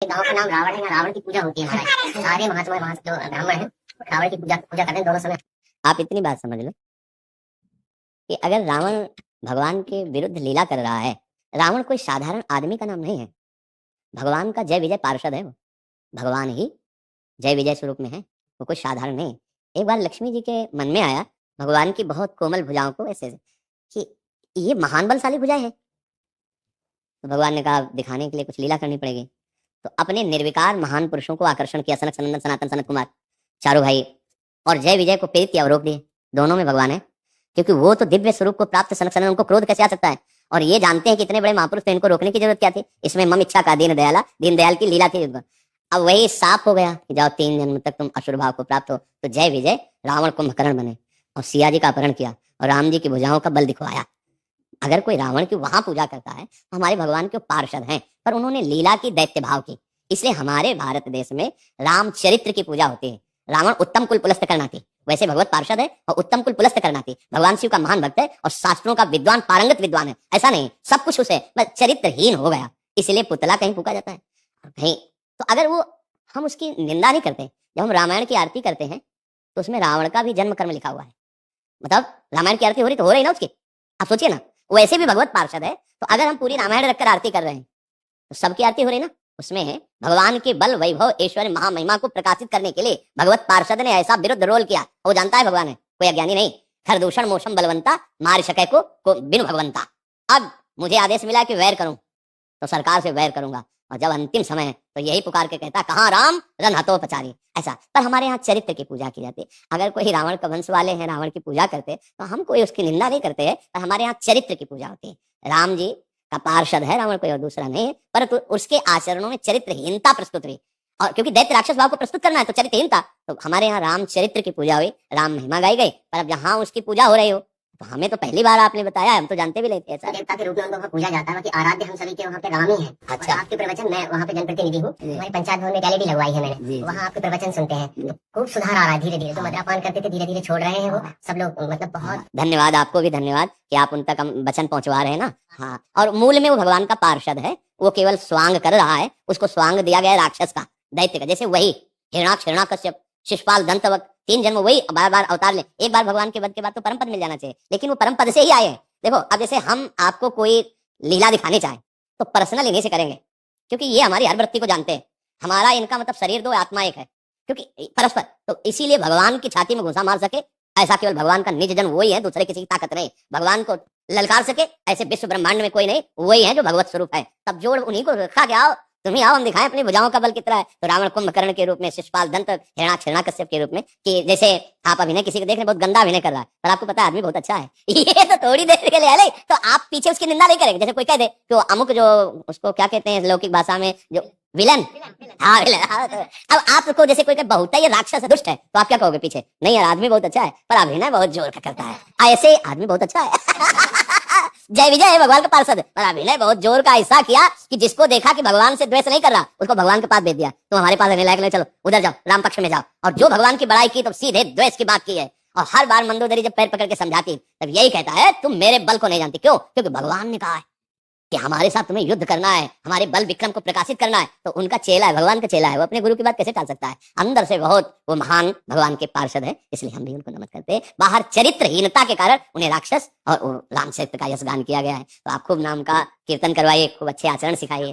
गांव का नाम रावण है, यहाँ रावण की पूजा होती है महाराज। सारे महात्मा वहाँ जो ब्राह्मण है रावण की पूजा पूजा करते हैं दोनों समय। आप इतनी बात समझ लो कि अगर रावण भगवान के विरुद्ध लीला कर रहा है, रावण कोई साधारण आदमी का नाम नहीं है, भगवान का जय विजय पार्षद है वो। भगवान ही जय विजय स्वरूप में है, वो कोई साधारण नहीं है। एक बार लक्ष्मी जी के मन में आया भगवान की बहुत कोमल भुजाओं को ऐसे कि ये महान बलशाली भुजाएं हैं। तो भगवान ने कहा दिखाने के लिए कुछ लीला करनी पड़ेगी। तो अपने निर्विकार महान पुरुषों को आकर्षण किया, सनक सनंदन सनातन सनत कुमार चारों भाई, और जय विजय को प्रेरित किया और रोक दिए। दोनों में भगवान है, क्योंकि वो तो दिव्य स्वरूप को प्राप्त सनक सनंदन, उनको क्रोध कैसे आ सकता है। और ये जानते हैं कि इतने बड़े महापुरुष थे, इनको रोकने की जरूरत क्या थी। इसमें मम इच्छा का दीन दयाला, दीन दयाल की लीला थी। अब वही साफ हो गया कि जाओ 3 जन्म तक तुम असुर भाव को प्राप्त हो। तो जय विजय रावण कुंभकर्ण बने और सिया जी का अपहरण किया और राम जी की भुजाओं का बल दिखवाया। अगर कोई रावण की वहां पूजा करता है तो हमारे भगवान के पार्षद हैं, पर उन्होंने लीला की दैत्य भाव की। इसलिए हमारे भारत देश में रामचरित्र की पूजा होती है। रावण उत्तम कुल पुलस्त करनाती, वैसे भगवत पार्षद है और उत्तम कुल पुलस्त करनाती। भगवान शिव का महान भक्त है और शास्त्रों का विद्वान पारंगत विद्वान है। ऐसा नहीं सब कुछ उसे, बस चरित्रहीन हो गया, इसलिए पुतला कहीं फूका जाता है कहीं। तो अगर वो, हम उसकी निंदा नहीं करते। जब हम रामायण की आरती करते हैं तो उसमें रावण का भी जन्म कर्म लिखा हुआ है। मतलब रामायण की आरती हो रही तो हो रही ना उसकी। आप सोचिए ना, वैसे भी भगवत पार्षद है, तो अगर हम पूरी रामायण रखकर आरती कर रहे हैं तो सबकी आरती हो रही ना। उसमें भगवान के बल वैभव ऐश्वर्य महामहिमा को प्रकाशित करने के लिए भगवत पार्षद ने ऐसा विरुद्ध रोल किया। वो जानता है भगवान है, कोई अज्ञानी नहीं। खरदूषण मोशम बलवंता मार सके को बिन भगवंता। अब मुझे आदेश मिला कि वैर करूं तो सरकार से वैर करूंगा, और जब अंतिम समय है तो यही पुकार के कहता कहाँ राम रन हतोपचारी। ऐसा, पर हमारे यहाँ चरित्र की पूजा की जाती है। अगर कोई रावण का वंश वाले हैं, रावण की पूजा करते तो हम कोई उसकी निंदा नहीं करते हैं, पर हमारे यहाँ चरित्र की पूजा होती है। राम जी का पार्षद है रावण, कोई और दूसरा नहीं है, परंतु उसके आचरणों में चरित्रहीनता प्रस्तुत हुई। और क्योंकि दैत्य राक्षस भाव को प्रस्तुत करना है तो चरित्रहीनता, तो हमारे यहाँ राम चरित्र की पूजा हुई, राम महिमा गाई गई। पर अब जहाँ उसकी पूजा हो रही हो तो हमें तो पहली बार आपने बताया, हम तो जानते भी लेते ऐसा देवता के रूप में उनको वहाँ पूजा जाता है, बाकी आराध्य हम सभी के वहाँ पे राम ही है। अच्छा। आपके प्रवचन, मैं वहाँ पे जनप्रतिनिधि हूँ, हमारे पंचायत भवन में एक LED लगवाई है मैंने, वहाँ आपके प्रवचन सुनते हैं तो खूब सुधार आ रहा है। धीरे धीरे तो मद्यपान करते थे, धीरे धीरे छोड़ रहे हैं वो सब लोग। मतलब बहुत धन्यवाद, आपको भी धन्यवाद कि आप उन तक हम वचन पहुंचवा रहे हैं ना। हाँ, और मूल में वो भगवान का पार्षद है, वो केवल स्वांग कर रहा है। उसको स्वांग दिया गया राक्षस का, दैत्य का। जैसे वही हिरणाक्ष, हिरण्याकश्यप, शिशुपाल, दंतवक्र, 3 जन्म वही बार बार अवतार ले। एक बार भगवान के वध के बाद तो परम पद मिल जाना चाहिए, लेकिन वो परम पद से ही आए हैं। देखो, अब जैसे हम आपको कोई लीला दिखानी चाहें तो पर्सनल इन्हीं से करेंगे, क्योंकि ये हमारी हर वृत्ति को जानते हैं। हमारा इनका मतलब शरीर 2 आत्मा 1 है, क्योंकि परस्पर। तो इसीलिए भगवान की छाती में घुसा मार सके ऐसा केवल भगवान का निज जन वही है, दूसरे किसी की ताकत नहीं। भगवान को ललकार सके ऐसे विश्व ब्रह्मांड में कोई नहीं, वही है जो भगवत स्वरूप है। तब जोड़ उन्हीं को रखा के आओ, तुम ही आओ, हम दिखाएं अपनी भुजाओं का बल कितना है। तो रावण कुंभकर्ण के रूप में, शिशुपाल, दंत, हिरणाक्ष, हिरण्याकश्यप के रूप में, कि जैसे आप अभिनय किसी को देख रहे हैं बहुत गंदा अभिनय कर रहा है, पर आपको पता है आदमी बहुत अच्छा है ये तो थोड़ी देर के लिए है, तो आप पीछे उसकी निंदा नहीं करेंगे। जैसे कोई कह दे कि वो अमुक, जो उसको क्या कहते हैं लौकिक भाषा में, जो विलन, हाँ विलन। हाँ, तो अब आपको जैसे कोई बहुत है, ये राक्षस है, दुष्ट है, तो आप क्या कहोगे पीछे? नहीं यार, आदमी बहुत अच्छा है पर अभिनय बहुत जोर का करता है। ऐसे आदमी बहुत अच्छा है जय विजय है भगवान का पार्षद, पर अभिनय बहुत जोर का ऐसा किया कि जिसको देखा कि भगवान से द्वेष नहीं कर रहा, उसको भगवान के पास भेज दिया। तो हमारे पास रहने लायक नहीं, चलो उधर जाओ, राम पक्ष में जाओ। और जो भगवान की बड़ाई की तो सीधे द्वेष की बात की है। और हर बार मंदोदरी जब पैर पकड़ के समझाती तब यही कहता है तुम मेरे बल को नहीं जानती। क्यों? क्योंकि भगवान ने कहा है कि हमारे साथ तुम्हें युद्ध करना है, हमारे बल विक्रम को प्रकाशित करना है। तो उनका चेला है, भगवान का चेला है, वो अपने गुरु की बात कैसे टाल सकता है? अंदर से बहुत वो महान भगवान के पार्षद है, इसलिए हम भी उनको नमन करते हैं। बाहर चरित्रहीनता के कारण उन्हें राक्षस और राम चरित्र का यश गान किया गया है। तो आप खूब नाम का कीर्तन करवाइए, खूब अच्छे आचरण सिखाइए।